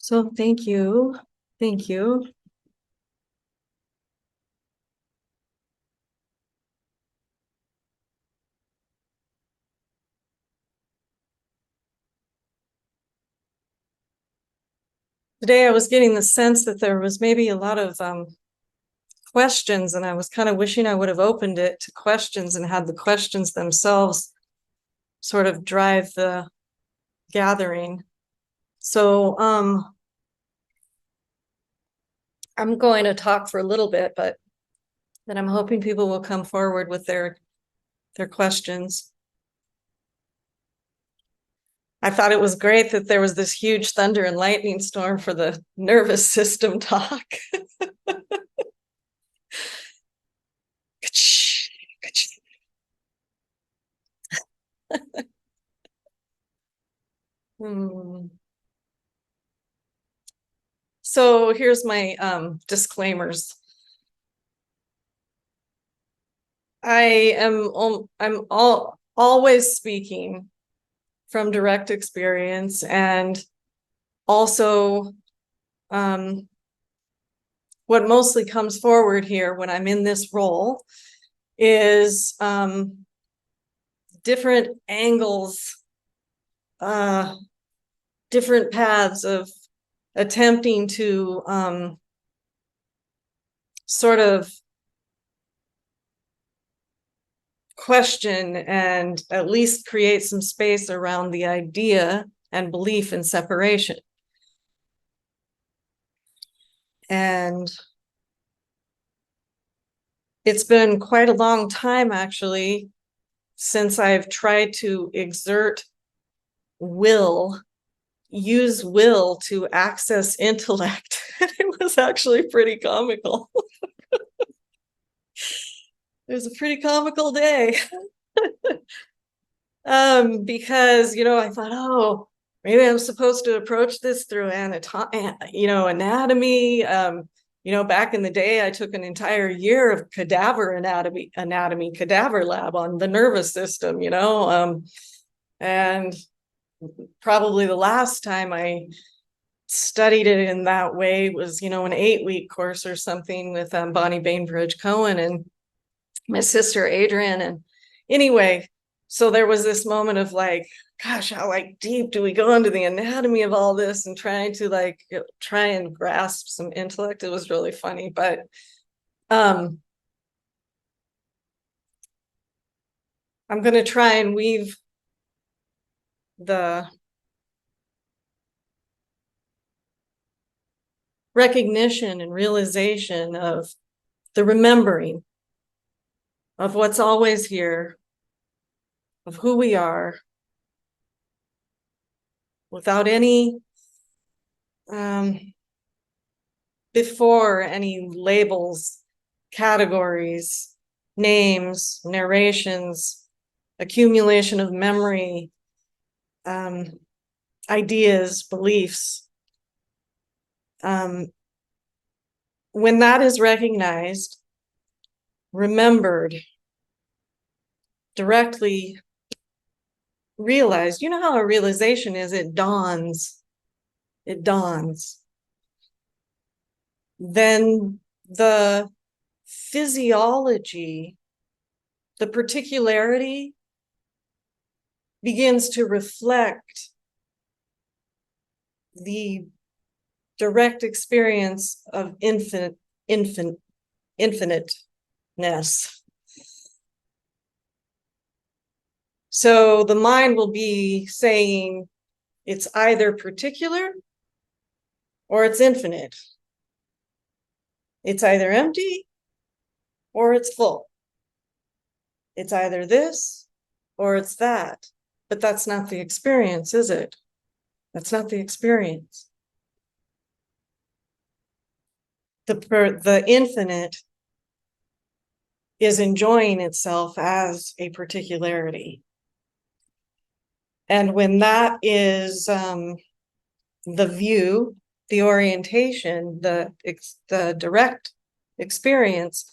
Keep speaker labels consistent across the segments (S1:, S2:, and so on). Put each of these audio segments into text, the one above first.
S1: So thank you. Thank you. Today I was getting the sense that there was maybe a lot of questions, and I was kind of wishing I would have opened it to questions and had the questions themselves sort of drive the gathering. So I'm going to talk for a little bit, but then I'm hoping people will come forward with their questions. I thought it was great that there was this huge thunder and lightning storm for the nervous system talk. So here's my disclaimers. I'm always speaking from direct experience, and also what mostly comes forward here when I'm in this role is different angles, different paths of attempting to sort of question and at least create some space around the idea and belief in separation. And it's been quite a long time, actually, since I've tried to use will to access intellect. It was actually pretty comical. It was a pretty comical day. Because, I thought, oh, maybe I'm supposed to approach this through anatomy. Back in the day, I took an entire year of cadaver anatomy, cadaver lab on the nervous system, and probably the last time I studied it in that way was, an 8-week course or something with Bonnie Bainbridge Cohen and my sister Adrian. And anyway, so there was this moment of like, gosh, how deep do we go into the anatomy of all this, and trying to try and grasp some intellect. It was really funny, but I'm going to try and weave the recognition and realization of the remembering of what's always here, of who we are, without any before any labels, categories, names, narrations, accumulation of memory, ideas, beliefs. When that is recognized, remembered, directly realized, you know how a realization is, it dawns. Then the physiology, the particularity, begins to reflect the direct experience of infiniteness. So the mind will be saying it's either particular or it's infinite. It's either empty or it's full. It's either this or it's that. But that's not the experience, is it? That's not the experience. The infinite is enjoying itself as a particularity. And when that is the view, the orientation, the direct experience,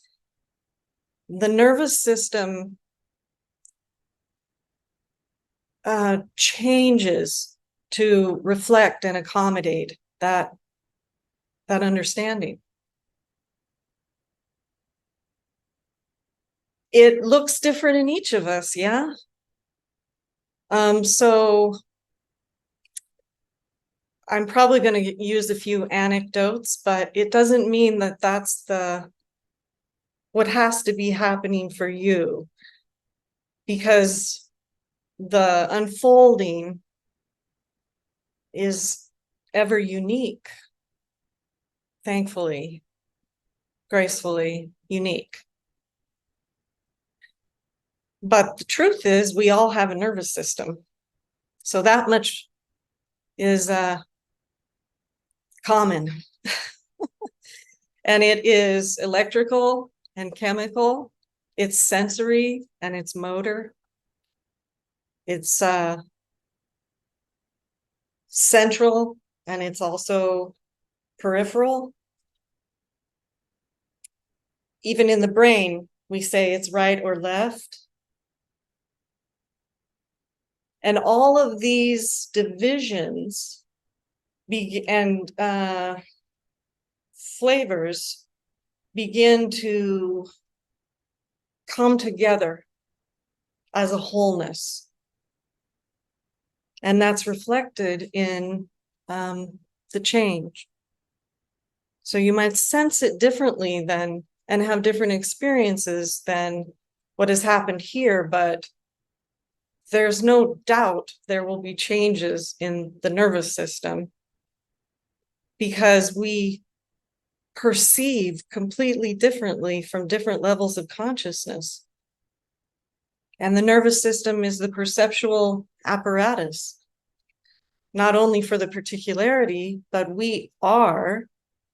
S1: the nervous system changes to reflect and accommodate that understanding. It looks different in each of us, yeah. So I'm probably going to use a few anecdotes, but it doesn't mean that that's what has to be happening for you, because the unfolding is ever unique, thankfully, gracefully unique. But the truth is, we all have a nervous system. So that much is common. And it is electrical and chemical. It's sensory and it's motor. It's central and it's also peripheral. Even in the brain, we say it's right or left. And all of these divisions and flavors begin to come together as a wholeness. And that's reflected in the change. So you might sense it differently than, and have different experiences than what has happened here, but there's no doubt there will be changes in the nervous system because we perceive completely differently from different levels of consciousness. And the nervous system is the perceptual apparatus, not only for the particularity, but we are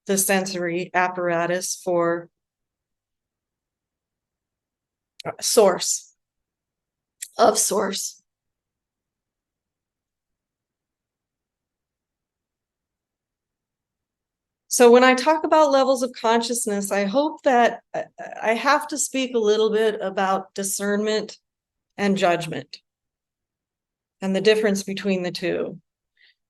S1: the sensory apparatus for source, of source. So when I talk about levels of consciousness, I hope that I have to speak a little bit about discernment and judgment and the difference between the two.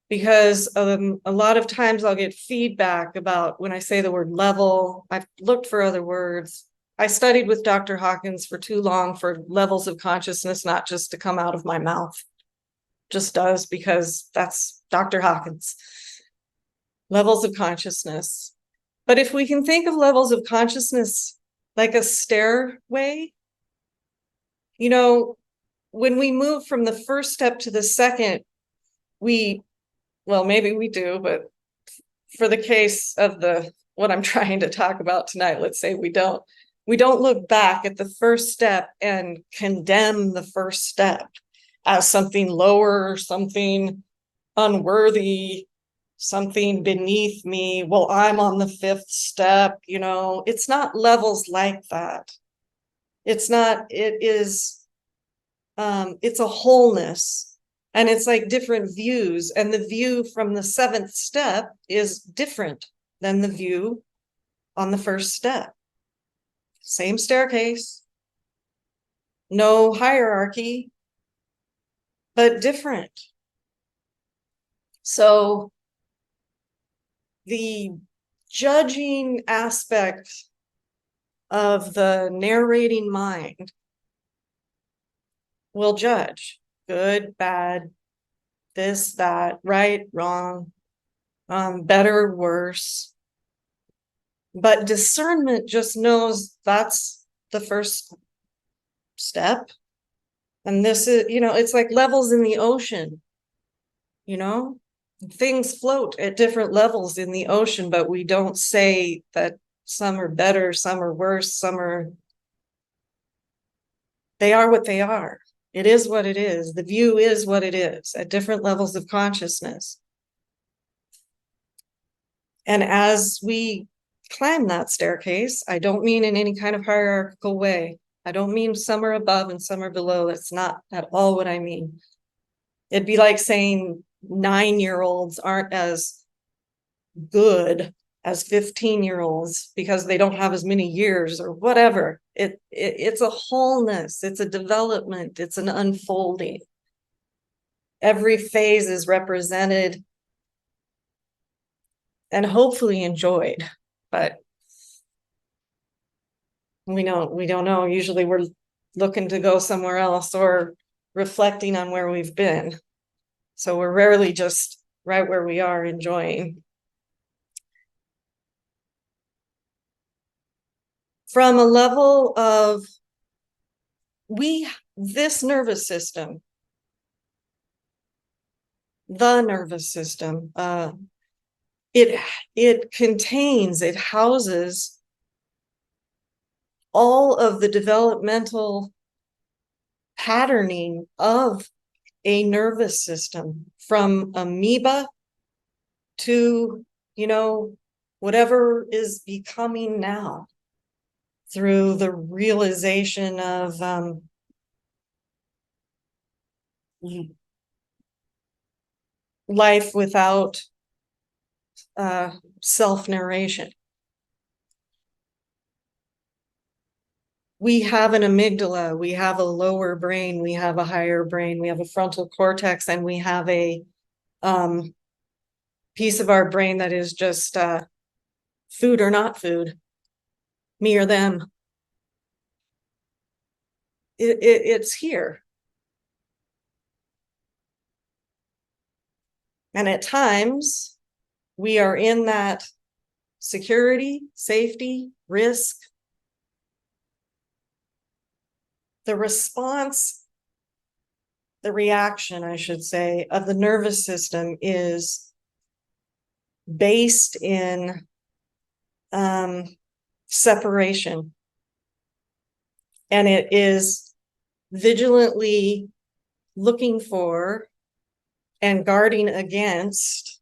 S1: Because a lot of times I'll get feedback about when I say the word level. I've looked for other words. I studied with Dr. Hawkins for too long for levels of consciousness not just to come out of my mouth. Just does, because that's Dr. Hawkins. Levels of consciousness. But if we can think of levels of consciousness like a stairway, you know, when we move from the first step to the second, well, maybe we do, but for the case of what I'm trying to talk about tonight, let's say we don't look back at the first step and condemn the first step as something lower, something unworthy, something beneath me. Well, I'm on the fifth step, you know. It's not levels like that. It's not, it is, it's a wholeness. And it's like different views. And the view from the seventh step is different than the view on the first step. Same staircase, no hierarchy, but different. So the judging aspect of the narrating mind will judge good, bad, this, that, right, wrong, better, worse. But discernment just knows that's the first step. And this is, you know, it's like levels in the ocean, you know, things float at different levels in the ocean, but we don't say that some are better, some are worse, they are what they are. It is what it is. The view is what it is at different levels of consciousness. And as we climb that staircase, I don't mean in any kind of hierarchical way. I don't mean some are above and some are below. That's not at all what I mean. It'd be like saying 9-year-olds aren't as good as 15-year-olds because they don't have as many years or whatever. It's a wholeness, it's a development, it's an unfolding. Every phase is represented and hopefully enjoyed, but we don't know. Usually we're looking to go somewhere else or reflecting on where we've been. So we're rarely just right where we are enjoying. From a level of this nervous system, the nervous system, it houses all of the developmental patterning of a nervous system, from amoeba to, whatever is becoming now, through the realization of life without self-narration. We have an amygdala, we have a lower brain, we have a higher brain, we have a frontal cortex, and we have a piece of our brain that is just food or not food, me or them. It's here. And at times, we are in that security, safety, risk. The response, the reaction, I should say, of the nervous system is based in separation. And it is vigilantly looking for and guarding against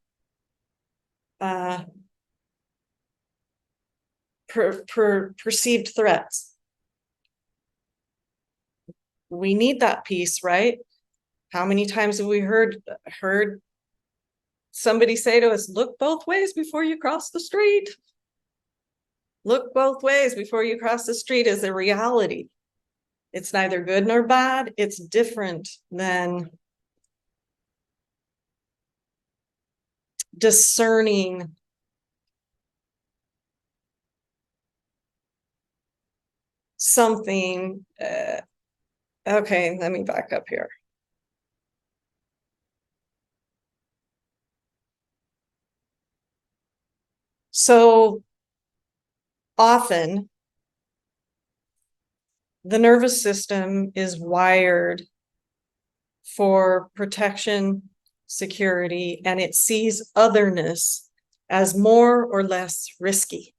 S1: perceived threats. We need that piece, right? How many times have we heard somebody say to us, look both ways before you cross the street? Look both ways before you cross the street is a reality. It's neither good nor bad. It's different than discerning something. Okay, let me back up here. So often, the nervous system is wired for protection, security, and it sees otherness as more or less risky.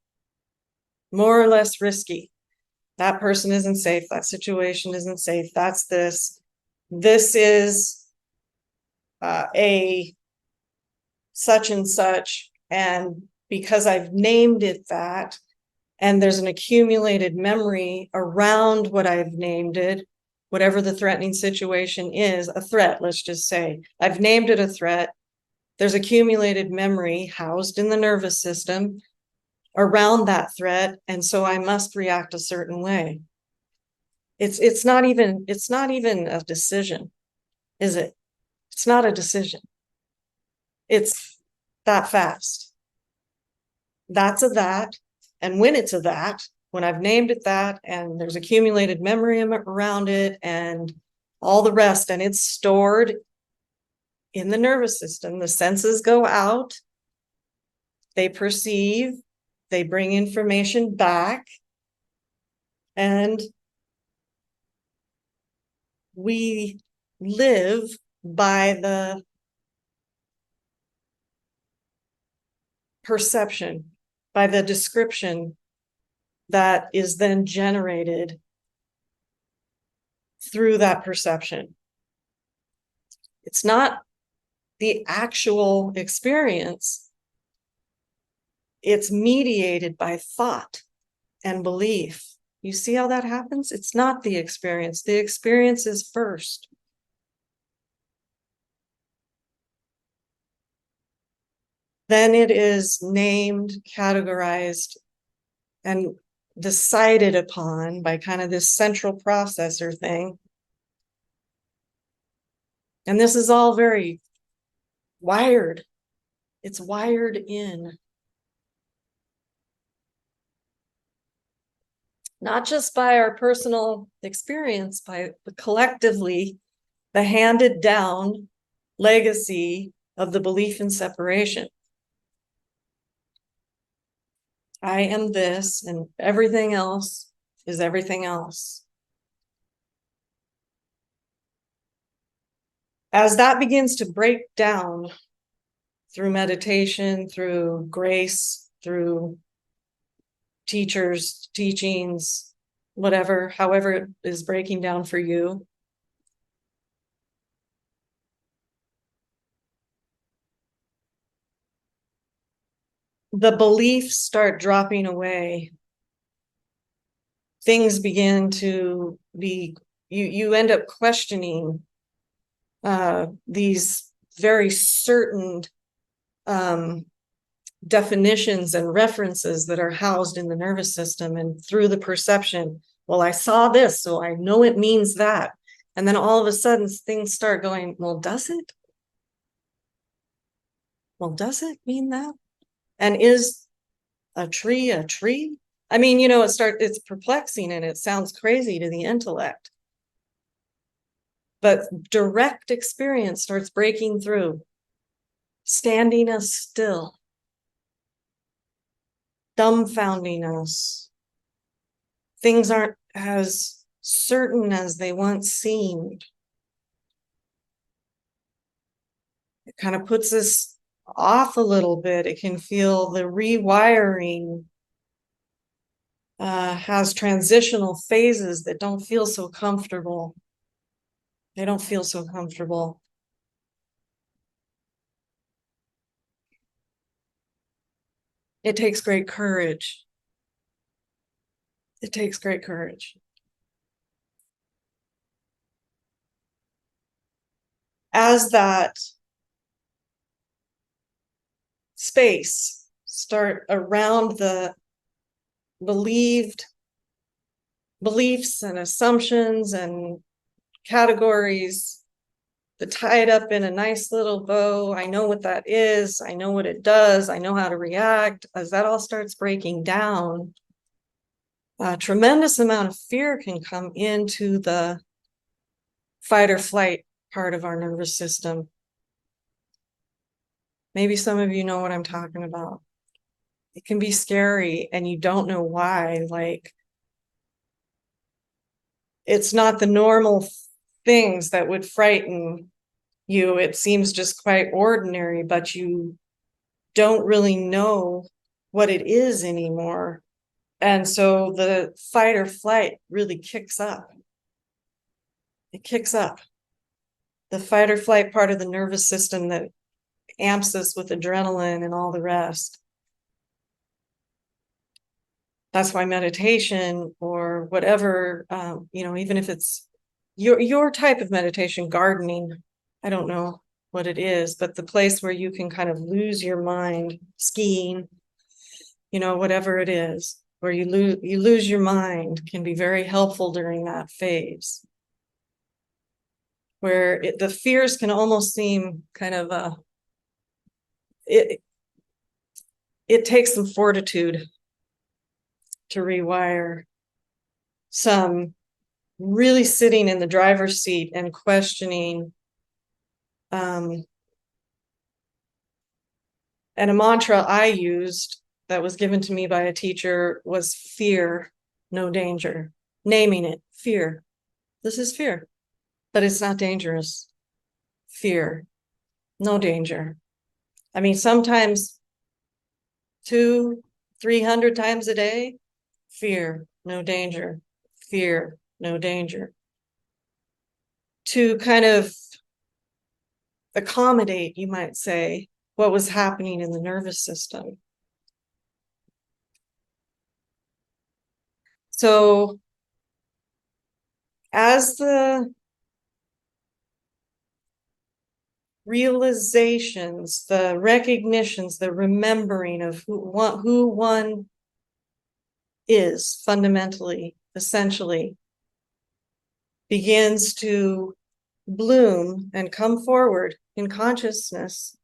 S1: More or less risky. That person isn't safe. That situation isn't safe. That's this. This is a such and such. And because I've named it that, and there's an accumulated memory around what I've named it, whatever the threatening situation is, a threat, let's just say. I've named it a threat. There's accumulated memory housed in the nervous system around that threat, and so I must react a certain way. It's not even a decision, is it? It's not a decision. It's that fast. That's a that. And when it's a that, when I've named it that, and there's accumulated memory around it and all the rest, and it's stored in the nervous system, the senses go out, they perceive, they bring information back, and we live by the perception, by the description that is then generated through that perception. It's not the actual experience. It's mediated by thought and belief. You see how that happens? It's not the experience. The experience is first. Then it is named, categorized, and decided upon by kind of this central processor thing. And this is all very wired. It's wired in. not just by our personal experience, but collectively the handed down legacy of the belief in separation. I am this, and everything else is everything else. As that begins to break down through meditation, through grace, through teachers, teachings, whatever, however it is breaking down for you, the beliefs start dropping away. Things begin to be, you end up questioning these very certain definitions and references that are housed in the nervous system, and through the perception, well, I saw this, so I know it means that. And then all of a sudden things start going, well, does it? Well, does it mean that? And is a tree a tree? I mean, you know, it's perplexing and it sounds crazy to the intellect. But direct experience starts breaking through, standing us still, dumbfounding us. Things aren't as certain as they once seemed. It kind of puts us off a little bit. It can feel the rewiring has transitional phases that don't feel so comfortable. They don't feel so comfortable. It takes great courage. It takes great courage. As that space start around the believed beliefs and assumptions and categories that tie it up in a nice little bow. I know what that is. I know what it does. I know how to react. As that all starts breaking down, a tremendous amount of fear can come into the fight or flight part of our nervous system. Maybe some of you know what I'm talking about. It can be scary and you don't know why. Like, it's not the normal things that would frighten you. It seems just quite ordinary, but you don't really know what it is anymore. And so the fight or flight really kicks up. It kicks up. The fight or flight part of the nervous system that amps us with adrenaline and all the rest. That's why meditation or whatever, you know, even if it's your type of meditation, gardening, I don't know what it is, but the place where you can kind of lose your mind, skiing, you know, whatever it is, where you lose your mind, can be very helpful during that phase, where the fears can almost seem kind of it takes some fortitude to rewire, some really sitting in the driver's seat and questioning. And a mantra I used that was given to me by a teacher was fear, no danger. Naming it, fear. This is fear, but it's not dangerous. Fear, no danger. I mean, sometimes 200-300 times a day, fear, no danger. Fear, no danger. To kind of accommodate, you might say, what was happening in the nervous system. So as the realizations, the recognitions, the remembering of who one is fundamentally, essentially, begins to bloom and come forward in consciousness,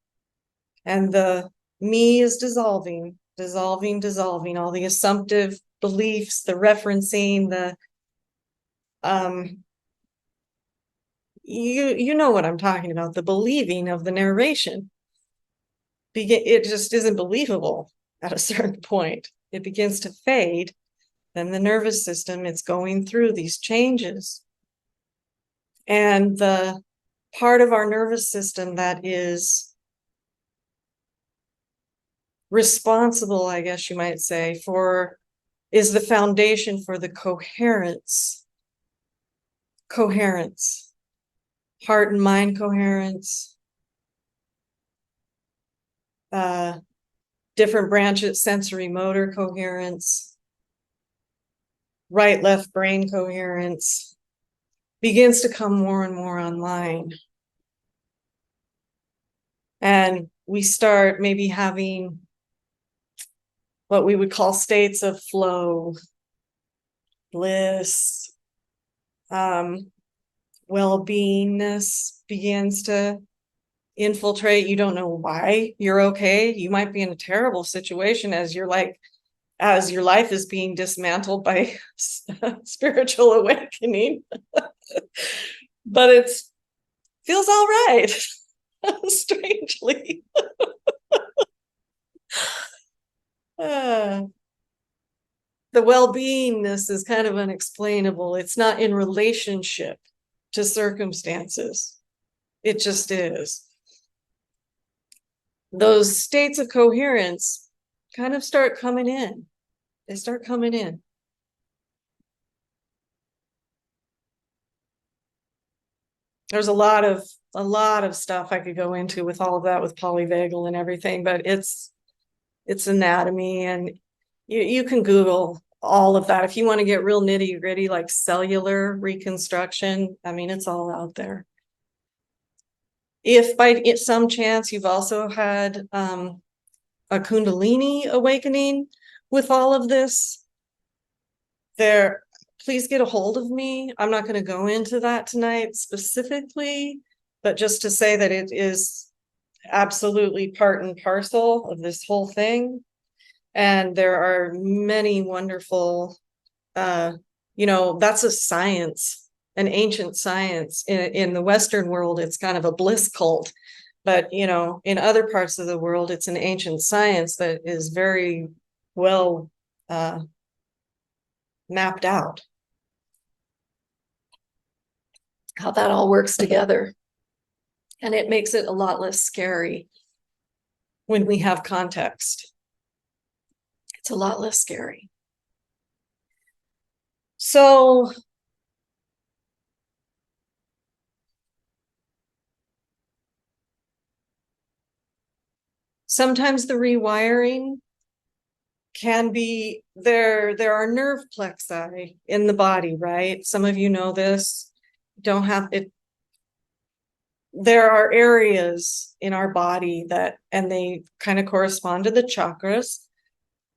S1: and the me is dissolving, dissolving, dissolving, all the assumptive beliefs, the referencing, you know what I'm talking about, the believing of the narration. It just isn't believable at a certain point. It begins to fade. Then the nervous system, it's going through these changes. And the part of our nervous system that is responsible, I guess you might say, is the foundation for the coherence, heart and mind coherence, different branches, sensory motor coherence, right left brain coherence begins to come more and more online. And we start maybe having what we would call states of flow, bliss, well-beingness begins to infiltrate. You don't know why you're okay. You might be in a terrible situation as your life is being dismantled by spiritual awakening. But it feels all right, strangely. The well-beingness is kind of unexplainable. It's not in relationship to circumstances. It just is. Those states of coherence kind of start coming in. They start coming in. There's a lot of stuff I could go into with all of that, with polyvagal and everything, but it's anatomy, and you can Google all of that if you want to get real nitty gritty, like cellular reconstruction. I mean, it's all out there. If by some chance you've also had a Kundalini awakening with all of this, please get a hold of me. I'm not going to go into that tonight specifically, but just to say that it is absolutely part and parcel of this whole thing. And there are many wonderful, that's a science, an ancient science. In the Western world, it's kind of a bliss cult. But, in other parts of the world, it's an ancient science that is very well mapped out. How that all works together. And it makes it a lot less scary when we have context. It's a lot less scary. So sometimes the rewiring can be there are nerve plexi in the body, right? Some of you know this. Don't have it. There are areas in our body and they kind of correspond to the chakras,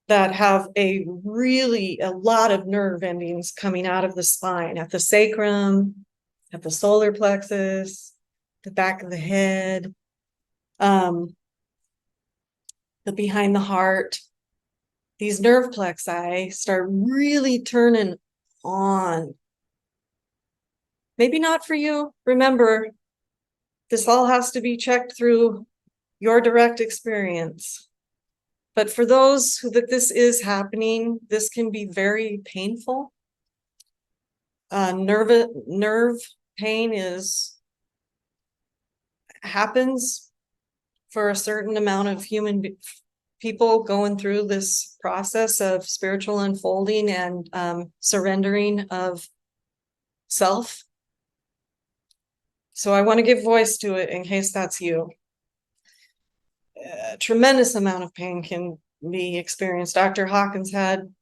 S1: that have a lot of nerve endings coming out of the spine, at the sacrum, at the solar plexus, the back of the head, the behind the heart. These nerve plexi start really turning on. Maybe not for you. Remember, this all has to be checked through your direct experience. But for those that this is happening, this can be very painful. Nerve pain happens for a certain amount of people going through this process of spiritual unfolding and surrendering of self. So I want to give voice to it in case that's you. A tremendous amount of pain can be experienced. Dr. Hawkins had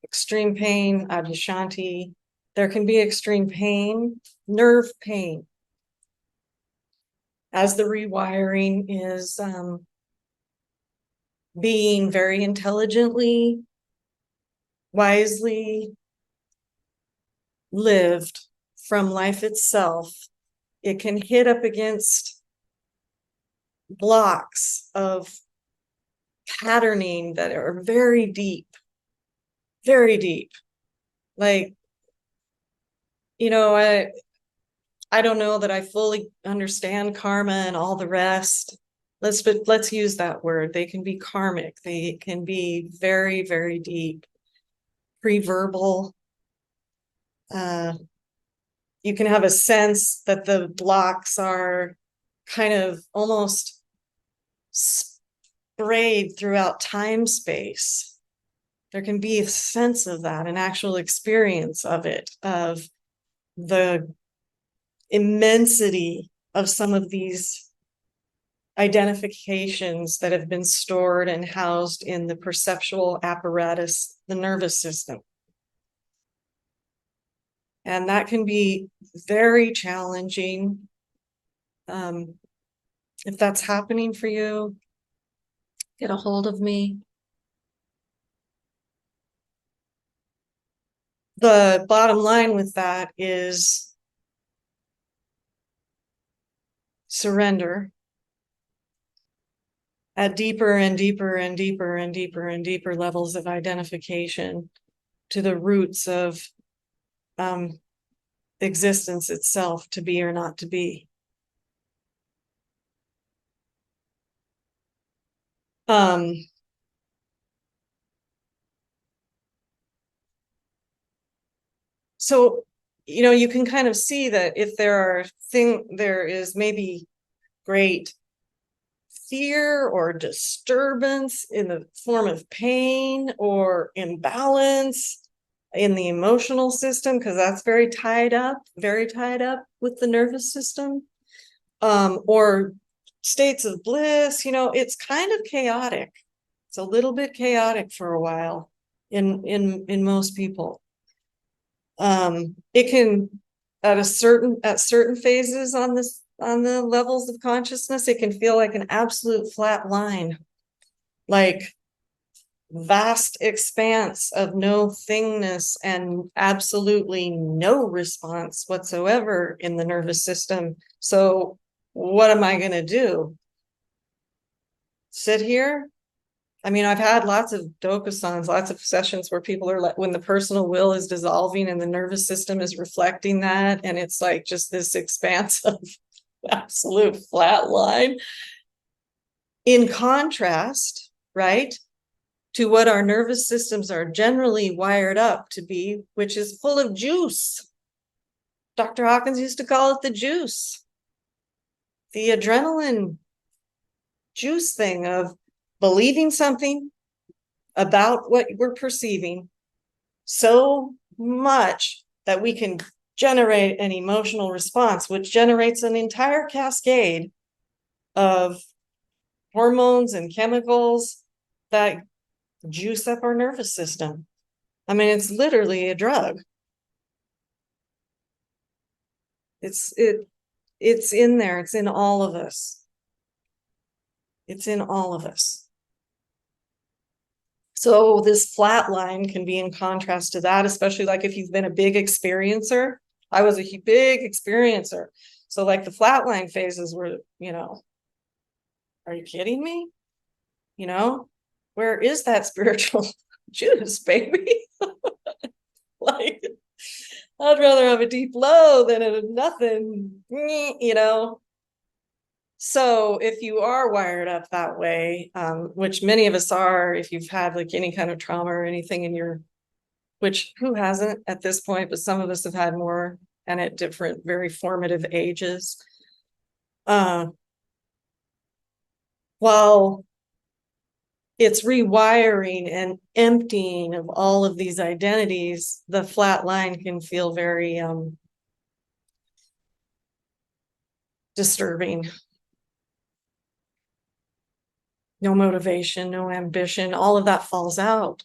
S1: extreme pain, Adyashanti. There can be extreme pain, nerve pain, as the rewiring is being very intelligently, wisely lived from life itself. It can hit up against blocks of patterning that are very deep. very deep. Like, I don't know that I fully understand karma and all the rest. Let's use that word. They can be karmic. They can be very, very deep, pre-verbal. You can have a sense that the blocks are kind of almost sprayed throughout time space. There can be a sense of that, an actual experience of it, of the immensity of some of these identifications that have been stored and housed in the perceptual apparatus, the nervous system. And that can be very challenging. If that's happening for you, get a hold of me. The bottom line with that is surrender at deeper and deeper and deeper and deeper and deeper levels of identification to the roots of existence itself, to be or not to be. So, you can kind of see that if there is maybe great fear or disturbance in the form of pain or imbalance in the emotional system, because that's very tied up with the nervous system, or states of bliss, it's kind of chaotic. It's a little bit chaotic for a while in most people. It can at certain phases on the levels of consciousness, it can feel like an absolute flat line, like vast expanse of no thingness and absolutely no response whatsoever in the nervous system. So what am I going to do? Sit here? I mean, I've had lots of Dokusan's, lots of sessions where people are like, when the personal will is dissolving and the nervous system is reflecting that, and it's like just this expanse of absolute flat line. In contrast, right, to what our nervous systems are generally wired up to be, which is full of juice. Dr. Hawkins used to call it the juice, the adrenaline juice thing of believing something about what we're perceiving so much that we can generate an emotional response, which generates an entire cascade of hormones and chemicals that juice up our nervous system. I mean, it's literally a drug. It's in there. It's in all of us. It's in all of us. So this flat line can be in contrast to that, especially like if you've been a big experiencer. I was a big experiencer. So like the flatline phases were, are you kidding me? Where is that spiritual juice, baby? Like, I'd rather have a deep low than a nothing, So if you are wired up that way, which many of us are, if you've had like any kind of trauma or anything which who hasn't at this point, but some of us have had more and at different, very formative ages. While it's rewiring and emptying of all of these identities, the flat line can feel very disturbing. No motivation, no ambition, all of that falls out.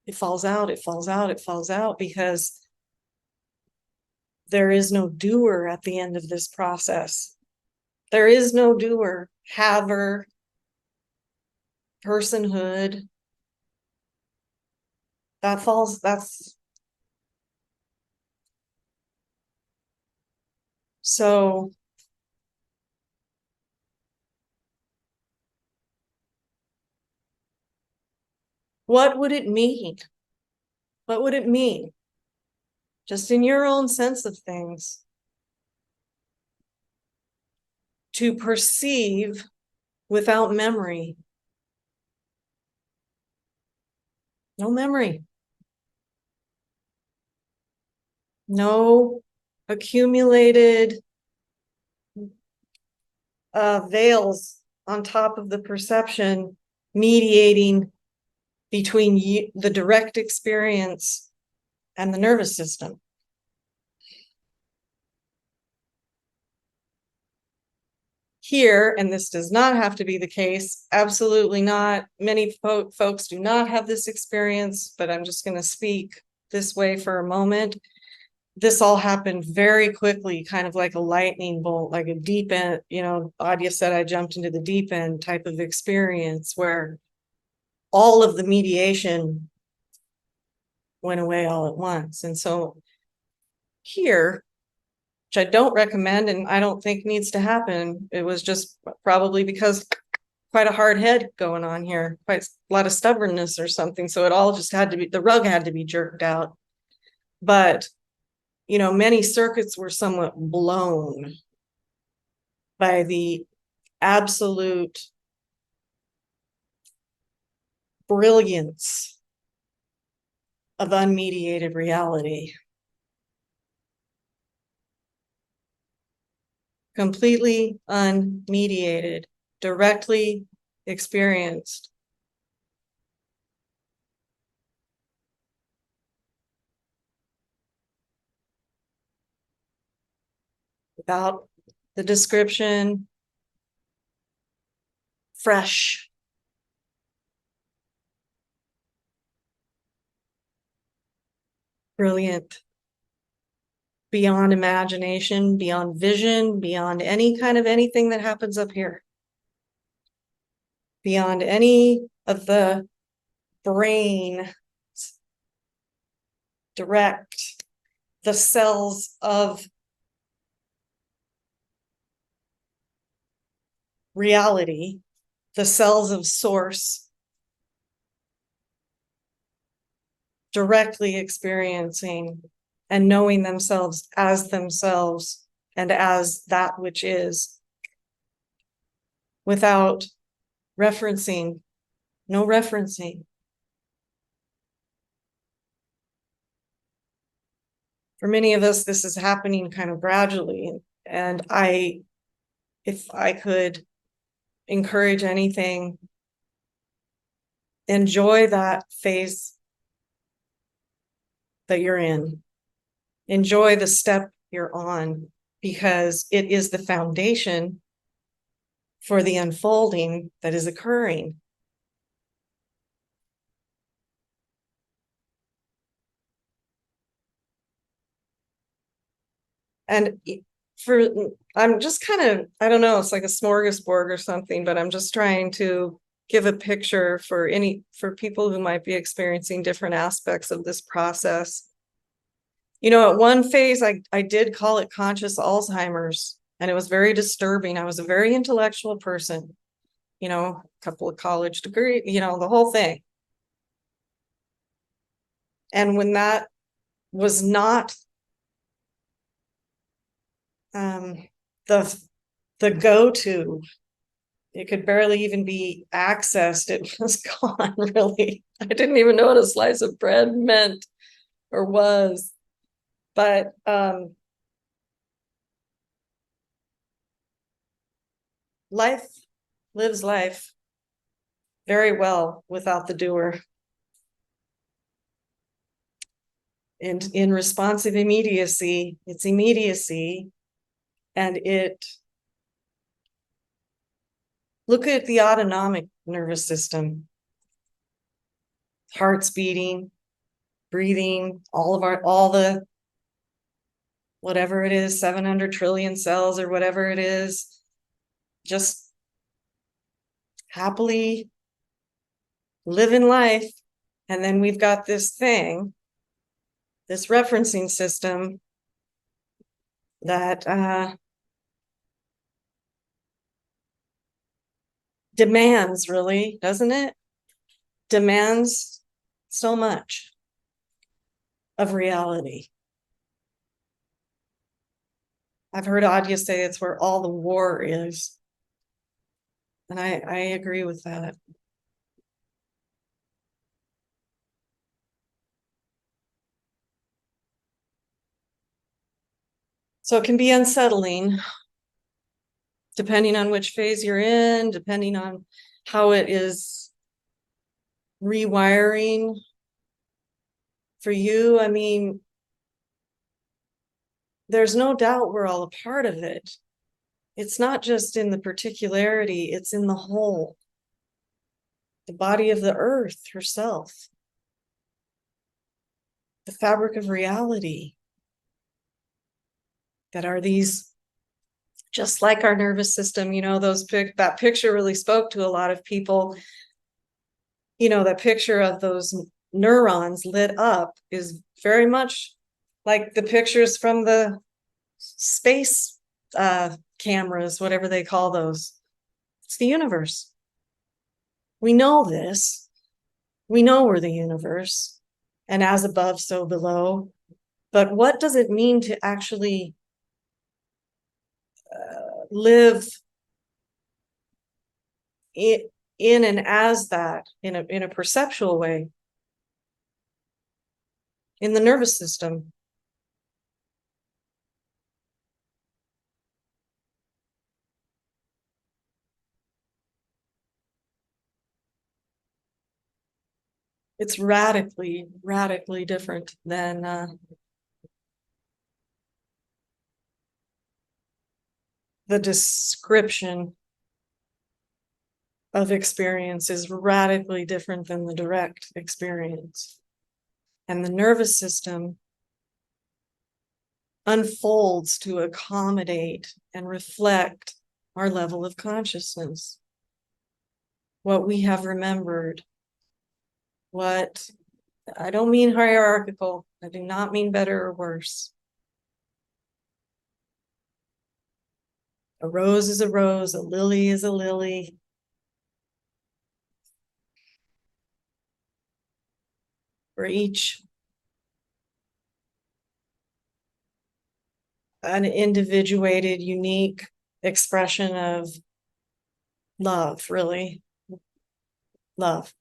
S1: It falls out, it falls out, it falls out because there is no doer at the end of this process. There is no doer, haver, personhood. So what would it mean? What would it mean? Just in your own sense of things, to perceive without memory. No memory. No accumulated veils on top of the perception mediating between the direct experience and the nervous system. Here, and this does not have to be the case, absolutely not. Many folks do not have this experience, but I'm just going to speak this way for a moment. This all happened very quickly, kind of like a lightning bolt, like a deep end, Adya said I jumped into the deep end type of experience where all of the mediation went away all at once. And so here, which I don't recommend and I don't think needs to happen, it was just probably because quite a hard head going on here, quite a lot of stubbornness or something. So it all just had to be, the rug had to be jerked out. But many circuits were somewhat blown by the absolute brilliance of unmediated reality. Completely unmediated, directly experienced. Without the description, fresh. Brilliant. Beyond imagination, beyond vision, beyond any kind of anything that happens up here. Beyond any of the brain direct, the cells of reality, the cells of source, directly experiencing and knowing themselves and as that which is, without referencing, no referencing. For many of us, this is happening kind of gradually. And if I could encourage anything, enjoy that phase that you're in. Enjoy the step you're on, because it is the foundation for the unfolding that is occurring. And I'm just kind of, I don't know, it's like a smorgasbord or something, but I'm just trying to give a picture for people who might be experiencing different aspects of this process. At one phase, I did call it conscious Alzheimer's, and it was very disturbing. I was a very intellectual person, a couple of college degrees, the whole thing. And when that was not the go-to, it could barely even be accessed. It was gone, really. I didn't even know what a slice of bread meant or was. But life lives life very well without the doer. And in responsive immediacy, it's immediacy, and look at the autonomic nervous system. Heart's beating, breathing, all the whatever it is, 700 trillion cells or whatever it is, just happily living life. And then we've got this thing, this referencing system that demands, really, doesn't it? Demands so much. of reality. I've heard Adya say it's where all the war is. And I agree with that. So it can be unsettling, depending on which phase you're in, depending on how it is rewiring for you. I mean, there's no doubt we're all a part of it. It's not just in the particularity, it's in the whole. The body of the earth herself, the fabric of reality, that are these, just like our nervous system, that picture really spoke to a lot of people. That picture of those neurons lit up is very much like the pictures from the space cameras, whatever they call those. It's the universe. We know this. We know we're the universe, and as above, so below. But what does it mean to actually live in and as that in a perceptual way in the nervous system? It's radically, radically different than the description of experience is radically different than the direct experience. And the nervous system unfolds to accommodate and reflect our level of consciousness, what we have remembered, what, I don't mean hierarchical, I do not mean better or worse. A rose is a rose, a lily is a lily. For each an individuated, unique expression of love, really. Love.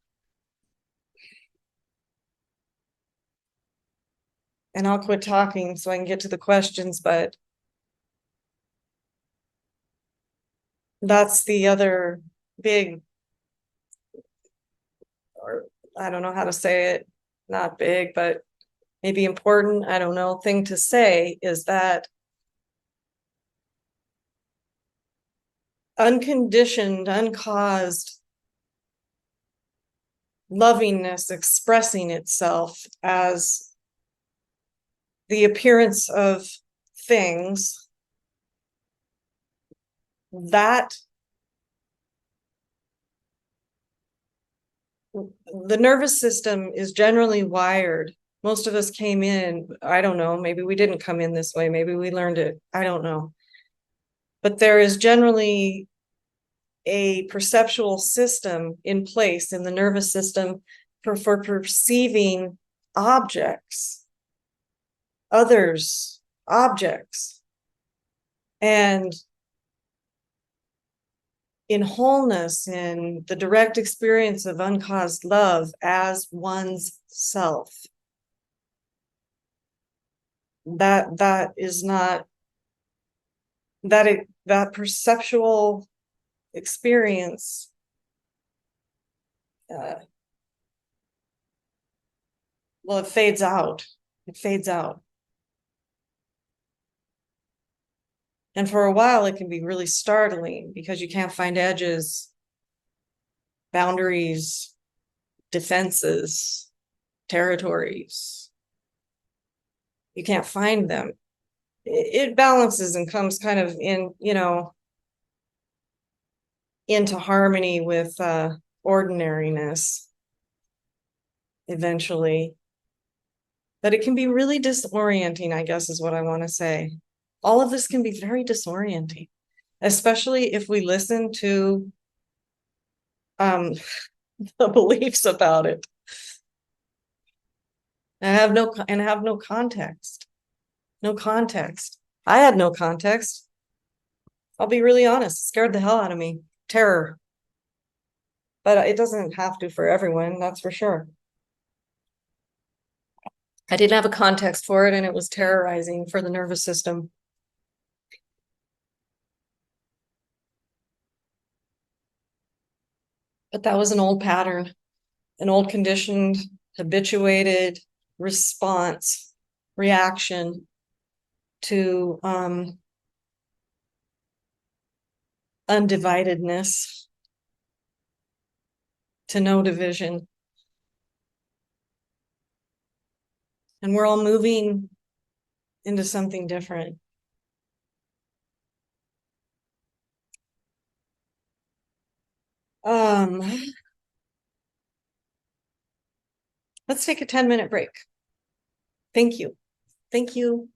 S1: And I'll quit talking so I can get to the questions, but that's the other big, or I don't know how to say it, not big, but maybe important, I don't know, thing to say is that unconditioned, uncaused lovingness expressing itself as the appearance of things, that the nervous system is generally wired. Most of us came in, I don't know, maybe we didn't come in this way, maybe we learned it, I don't know. But there is generally a perceptual system in place in the nervous system for perceiving objects, others, objects. And in wholeness, in the direct experience of uncaused love as one's self. That is not that perceptual experience well, it fades out. It fades out. And for a while, it can be really startling because you can't find edges, boundaries, defenses, territories. You can't find them. It balances and comes kind of in, into harmony with ordinariness eventually. But it can be really disorienting, I guess, is what I want to say. All of this can be very disorienting, especially if we listen to the beliefs about it. And have no context. No context. I had no context. I'll be really honest, it scared the hell out of me. Terror. But it doesn't have to for everyone, that's for sure. I didn't have a context for it, and it was terrorizing for the nervous system. But that was an old pattern, an old conditioned, habituated response, reaction to undividedness, to no division. And we're all moving into something different. Let's take a 10-minute break. Thank you. Thank you.